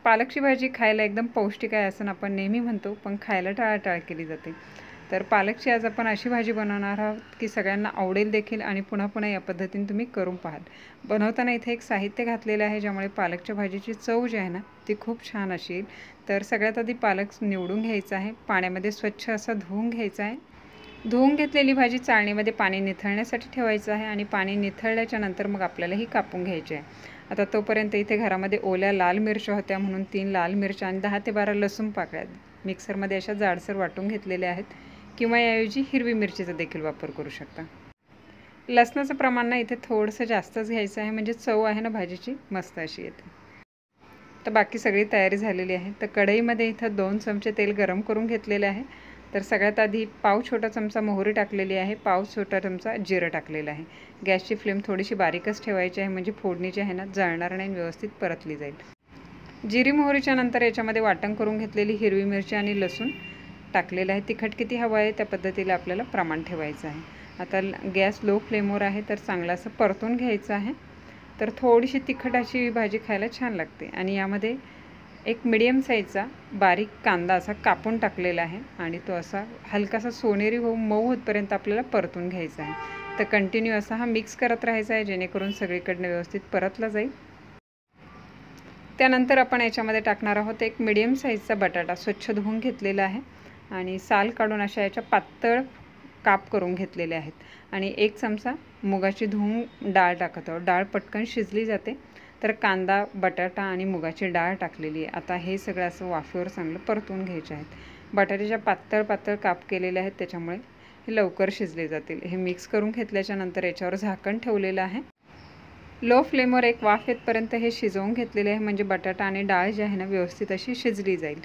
पालकची भाजी खायला एकदम पौष्टिक आहे असं आपण नेहमी म्हणतो, पण खायला टाळाटाळ केली जाते. तर पालकची आज आपण अशी भाजी बनवणार आहोत की सगळ्यांना आवडेल देखील आणि पुन्हा पुन्हा या पद्धतीने तुम्ही करून पाहाल. बनवताना इथे एक साहित्य घातलेलं आहे, ज्यामुळे पालकच्या भाजीची चव जी आहे ना ती खूप छान अशी येईल. तर सगळ्यात आधी पालक निवडून घ्यायचा आहे, पाण्यामध्ये स्वच्छ असा धुवून घ्यायचा आहे. धुवून घेतलेली भाजी चाळणीमध्ये पाणी निथळण्यासाठी ठेवायचं आहे आणि पाणी निथळल्याच्या नंतर मग आपल्याला ही कापून घ्यायची आहे. आता तोपर्यंत इथे घरामध्ये ओल्या लाल मिरच्या होत्या, म्हणून 3 लाल मिरच्या आणि 10 ते 12 लसूण पाकळ्या मिक्सरमध्ये अशा जाडसर वाटून घेतलेल्या आहेत, किंवा याऐवजी हिरवी मिरचीचा देखील वापर करू शकता. लसणाचं प्रमाण ना इथे थोडंसं जास्तच घ्यायचं आहे, म्हणजे चव आहे ना भाजीची मस्त अशी येते. तर बाकी सगळी तयारी झालेली आहे. तर कढईमध्ये इथं 2 चमचे तेल गरम करून घेतलेले आहे. तर सगळ्यात आधी पाव छोटा चमचा मोहरी टाकलेली आहे, पाव छोटा चमचा जिरं टाकलेलं आहे. गॅसची फ्लेम थोडीशी बारीकच ठेवायची आहे, म्हणजे फोडणी जी आहे ना जळणार नाही, व्यवस्थित परतली जाईल. जिरी मोहरीच्या नंतर याच्यामध्ये वाटण करून घेतलेली हिरवी मिरची आणि लसूण टाकलेलं आहे. तिखट किती हवं आहे त्या पद्धतीला आपल्याला प्रमाण ठेवायचं आहे. आता गॅस लो फ्लेमवर आहे, तर चांगलं असं परतून घ्यायचं आहे. तर थोडीशी तिखट अशी भाजी खायला छान लागते. आणि यामध्ये एक मिडियम साईजचा बारीक कांदा असा कापून टाकलेला आहे आणि तो असा हलकासा सोनेरी मऊ होतपर्यंत आपल्याला परतून घ्यायचा आहे. तर कंटिन्यू असा हा मिक्स करत राहायचा आहे, जेणेकरून सगळीकडनं व्यवस्थित परतला जाईल. त्यानंतर आपण याच्यामध्ये टाकणार आहोत एक मिडियम साईजचा बटाटा स्वच्छ धुवून घेतलेला आहे आणि साल काढून अशा याच्या पातळ काप करून घेतलेले आहेत. आणि 1 चमचा मुगाची धुवून डाळ टाकत आहोत. डाळ पटकन शिजली जाते. तर कांदा, बटाटा आणि मुगाची डाळ टाकलेली आहे. आता हे सगळं असं वाफेवर चांगलं परतून घ्यायचे आहेत. बटाट्याच्या पातळ पातळ काप केलेले आहेत, त्याच्यामुळे हे लवकर शिजले जातील. हे मिक्स करून घेतल्याच्या नंतर याच्यावर झाकण ठेवलेलं आहे. लो फ्लेमवर एक वाफ येतपर्यंत हे शिजवून घेतलेले आहे, म्हणजे बटाटा आणि डाळ जी आहे ना व्यवस्थित अशी शिजली जाईल.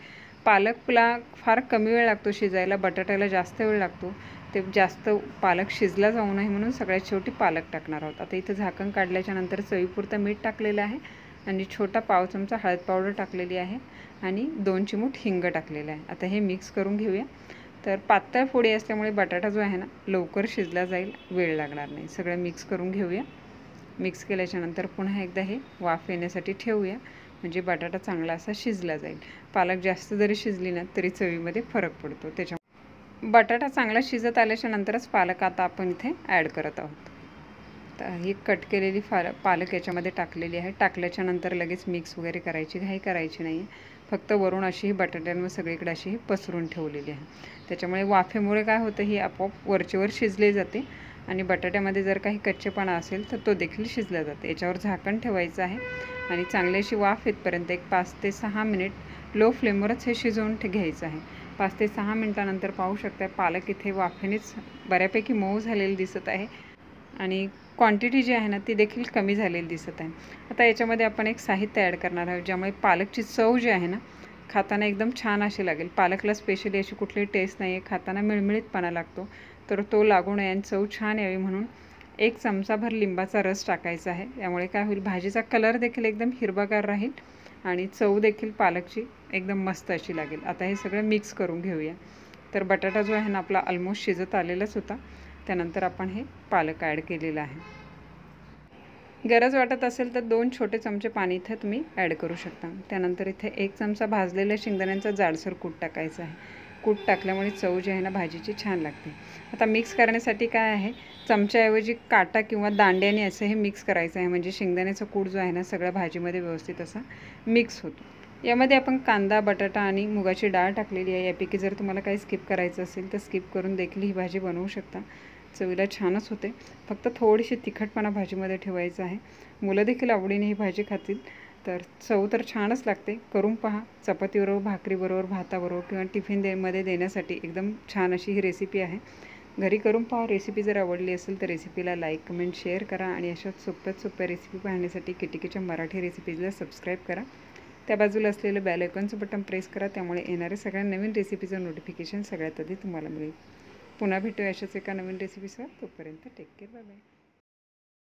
पालकला फार कमी वेळ लागतो शिजायला, बटाट्याला जास्त वेळ लागतो. ते जास्त पालक शिजला जाऊ नये म्हणून सगळ्यात शेवटी पालक टाकणार आहोत. आता इथं झाकण काढल्याच्या नंतर चवीपुरतं मीठ टाकलेलं आहे आणि छोटा पाव चमचा हळद पावडर टाकलेली आहे आणि 2 चिमूट हिंग टाकलेलं आहे. आता हे मिक्स करून घेऊया. तर पातळ फोडी असल्यामुळे बटाटा जो आहे ना लवकर शिजला जाईल, वेळ लागणार नाही. सगळं मिक्स करून घेऊया. मिक्स केल्याच्या नंतर पुन्हा एकदा हे वाफ येण्यासाठी ठेवूया, म्हणजे बटाटा चांगला असा शिजला जाईल. पालक जास्त जरी शिजली ना तरी चवीमध्ये फरक पडतो. त्याच्या बटाटा चांगला शिजत आल्याच्या नंतरच पालक आता आपण इथे ॲड करत आहोत. तर ही कट केलेली पालक याच्यामध्ये टाकलेली आहे. टाकल्याच्या नंतर लगेच मिक्स वगैरे करायची घाई करायची नाही. फक्त वरून अशी ही बटाट्यांवर सगळीकडे अशी ही पसरून ठेवलेली आहे. त्याच्यामुळे वाफेमुळे काय होतं, ही आपोआप वरचेवर शिजली जाते आणि बटाट्यामध्ये जर काही कच्चेपणा असेल तर तो देखील शिजला जातो. याच्यावर झाकण ठेवायचं आहे आणि चांगली अशी वाफ येतपर्यंत एक 5 ते 6 मिनिट लो फ्लेमवरच हे शिजवून घ्यायचं आहे. 5 ते 6 मिनिटानंतर पाहू शकता पालक इथे वाफेनेच बऱ्यापैकी मऊ झालेली दिसत आहे आणि क्वांटिटी जी आहे ना ती देखील कमी झालेली दिसत आहे. आता याच्यामध्ये आपण एक साहित्य ॲड करणार आहोत, ज्यामुळे पालकची चव जी आहे ना खाताना एकदम छान अशी लागेल. पालकला स्पेशली अशी कुठली टेस्ट नाही आहे, खाताना मिळमिळीतपणा लागतो. तर तो लागू नये आणि चव छान यावी म्हणून 1 चमचाभर लिंबाचा रस टाकायचा आहे. त्यामुळे काय होईल, भाजीचा कलर देखील एकदम हिरवागार राहील आणि चव देखील पालकची एकदम मस्त अशी लागेल. आता हे सगळं मिक्स करून घेऊया. तर बटाटा जो आहे ना आपला ऑलमोस्ट शिजत आलेलाच होता. त्यानंतर आपण हे पालक ॲड केलेलं आहे. गरज वाटत असेल तर 2 छोटे चमचे पाणी इथे तुम्ही ॲड करू शकता. त्यानंतर इथे 1 चमचा भाजलेल्या शेंगदाण्यांचा जाडसर कूट टाकायचा आहे. कूट टाकल्यामुळे चव जी आहे ना भाजीची छान लागते. आता मिक्स करण्यासाठी काय आहे, चमच्याऐवजी काटा किंवा दांड्याने असं हे मिक्स करायचं आहे, म्हणजे शेंगदाण्याचा कूट जो आहे ना सगळ्या भाजीमध्ये व्यवस्थित असा मिक्स होतो. यामध्ये आपण कांदा, बटाटा आणि मुगाची डाळ टाकलेली आहे. यापैकी जर तुम्हाला काही स्किप करायचं असेल तर स्किप करून देखील ही भाजी बनवू शकता. चवीला छानच होते. फक्त थोडीशी तिखटपणा भाजीमध्ये ठेवायचं आहे. मुलं देखील आवडीने ही भाजी खातील. तर चव तर छानच लागते. करून पहा. चपातीबरोबर, भाकरीबरोबर, भाताबरोबर किंवा टिफिन देण्यासाठी एकदम छान अशी ही रेसिपी आहे. घरी करून पहा. रेसिपी जर आवडली असेल तर रेसिपीला लाईक, कमेंट, शेअर करा आणि अशाच सोप्या रेसिपी पाहण्यासाठी किटिकीच्या मराठी रेसिपीजला सबस्क्राईब करा. त्या बाजूला असलेलं बेल आयकॉनचं बटन प्रेस करा, त्यामुळे येणारे सगळ्या नवीन रेसिपीचं नोटिफिकेशन सगळ्यात आधी तुम्हाला मिळेल. पुन्हा भेटूया अशाच एका नवीन रेसिपीसह. तोपर्यंत टेक केअर. Bye bye.